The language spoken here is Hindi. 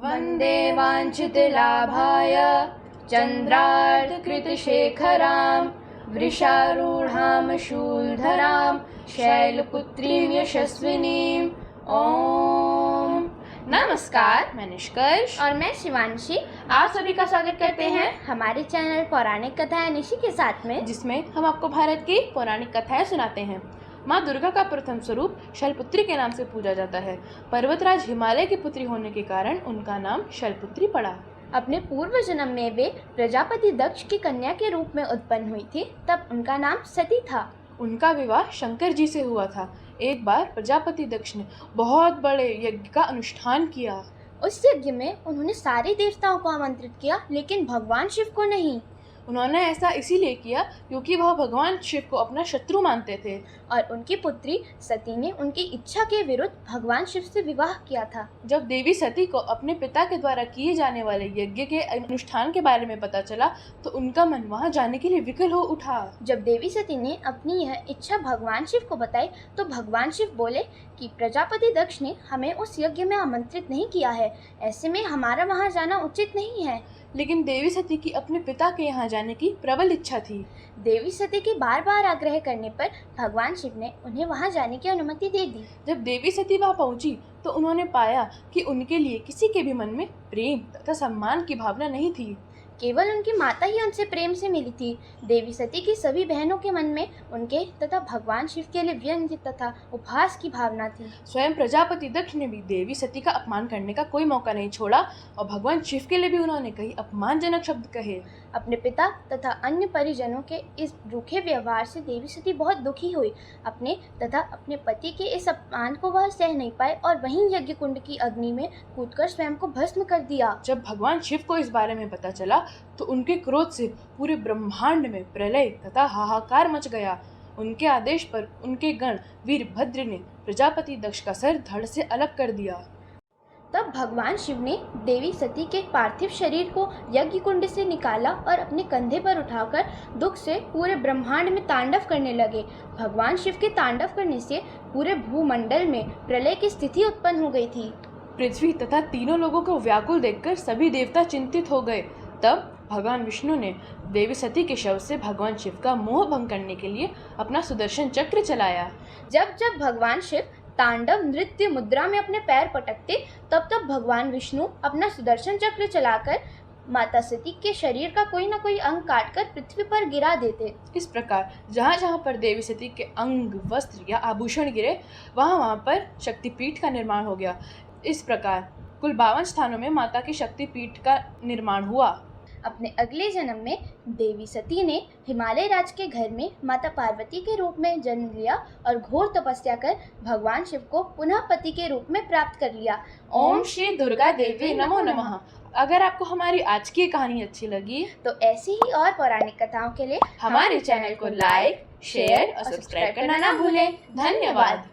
वन्दे वाञ्छितलाभाय चन्द्रार्धकृतशेखरां वृषारूढां शूलधरां शैलपुत्रीं यशस्विनीं। ओम नमस्कार, मैं निष्कर्ष और मैं शिवांशी आप सभी का स्वागत करते हैं हमारे चैनल पौराणिक कथाएं निशि के साथ में, जिसमें हम आपको भारत की पौराणिक कथाएं सुनाते हैं। माँ दुर्गा का प्रथम स्वरूप शैलपुत्री के नाम से पूजा जाता है। पर्वतराज हिमालय की पुत्री होने के कारण उनका नाम शैलपुत्री पड़ा। अपने पूर्व जन्म में वे प्रजापति दक्ष की कन्या के रूप में उत्पन्न हुई थी, तब उनका नाम सती था। उनका विवाह शंकर जी से हुआ था। एक बार प्रजापति दक्ष ने बहुत बड़े यज्ञ का अनुष्ठान किया। उस यज्ञ में उन्होंने सारे देवताओं को आमंत्रित किया, लेकिन भगवान शिव को नहीं। उन्होंने ऐसा इसीलिए किया क्योंकि वह भगवान शिव को अपना शत्रु मानते थे और उनकी पुत्री सती ने उनकी इच्छा के विरुद्ध भगवान शिव से विवाह किया था। जब देवी सती को अपने पिता के द्वारा किए जाने वाले यज्ञ के अनुष्ठान के बारे में पता चला तो उनका मन वहां जाने के लिए विकल हो उठा। जब देवी सती ने अपनी यह इच्छा भगवान शिव को बताई तो भगवान शिव बोले कि प्रजापति दक्ष ने हमें उस यज्ञ में आमंत्रित नहीं किया है, ऐसे में हमारा वहां जाना उचित नहीं है। लेकिन देवी सती की अपने पिता के यहाँ जाने की प्रबल इच्छा थी। देवी सती के बार बार आग्रह करने पर भगवान शिव ने उन्हें वहां जाने की अनुमति दे दी। जब देवी सती वहां पहुंची तो उन्होंने पाया कि उनके लिए किसी के भी मन में प्रेम तथा सम्मान की भावना नहीं थी। केवल उनकी माता ही उनसे प्रेम से मिली थी। देवी सती की सभी बहनों के मन में उनके तथा भगवान शिव के लिए व्यंग्य तथा उपहास की भावना थी। स्वयं प्रजापति दक्ष ने भी देवी सती का अपमान करने का कोई मौका नहीं छोड़ा और भगवान शिव के लिए भी उन्होंने कई अपमानजनक शब्द कहे। अपने पिता तथा अन्य परिजनों के इस रूखे व्यवहार से देवी सती बहुत दुखी हुई। अपने तथा अपने पति के इस अपमान को वह सह नहीं पाए और वहीं यज्ञ कुंड की अग्नि में कूदकर स्वयं को भस्म कर दिया। जब भगवान शिव को इस बारे में पता चला तो उनके क्रोध से पूरे ब्रह्मांड में प्रलय तथा हाहाकार मच गया। उनके आदेश पर उनके गण वीरभद्र ने प्रजापति दक्ष का सर धड़ से अलग कर दिया। तब भगवान शिव ने देवी सती के पार्थिव शरीर को यज्ञ कुंड से निकाला और अपने कंधे पर उठाकर दुख से पूरे ब्रह्मांड में तांडव करने लगे। भगवान शिव के तांडव करने से पूरे भूमंडल में प्रलय की स्थिति उत्पन्न हो गई थी। पृथ्वी तथा तीनों लोगों को व्याकुल देखकर सभी देवता चिंतित हो गए। तब भगवान विष्णु ने देवी सती के शव से भगवान शिव का मोह भंग करने के लिए अपना सुदर्शन चक्र चलाया। जब जब भगवान शिव तांडव नृत्य मुद्रा में अपने पैर पटकते तब तब भगवान विष्णु अपना सुदर्शन चक्र चलाकर माता सती के शरीर का कोई न कोई अंग काटकर पृथ्वी पर गिरा देते। इस प्रकार जहाँ जहाँ पर देवी सती के अंग, वस्त्र या आभूषण गिरे वहाँ पर शक्तिपीठ का निर्माण हो गया। इस प्रकार कुल 52 स्थानों में माता की शक्तिपीठ का निर्माण हुआ। अपने अगले जन्म में देवी सती ने हिमालय राज के घर में माता पार्वती के रूप में जन्म लिया और घोर तपस्या कर भगवान शिव को पुनः पति के रूप में प्राप्त कर लिया। ओम श्री दुर्गा देवी नमो नमः। अगर आपको हमारी आज की कहानी अच्छी लगी तो ऐसी ही और पौराणिक कथाओं के लिए हमारे चैनल को लाइक, शेयर और सब्सक्राइब करना ना भूलें। धन्यवाद।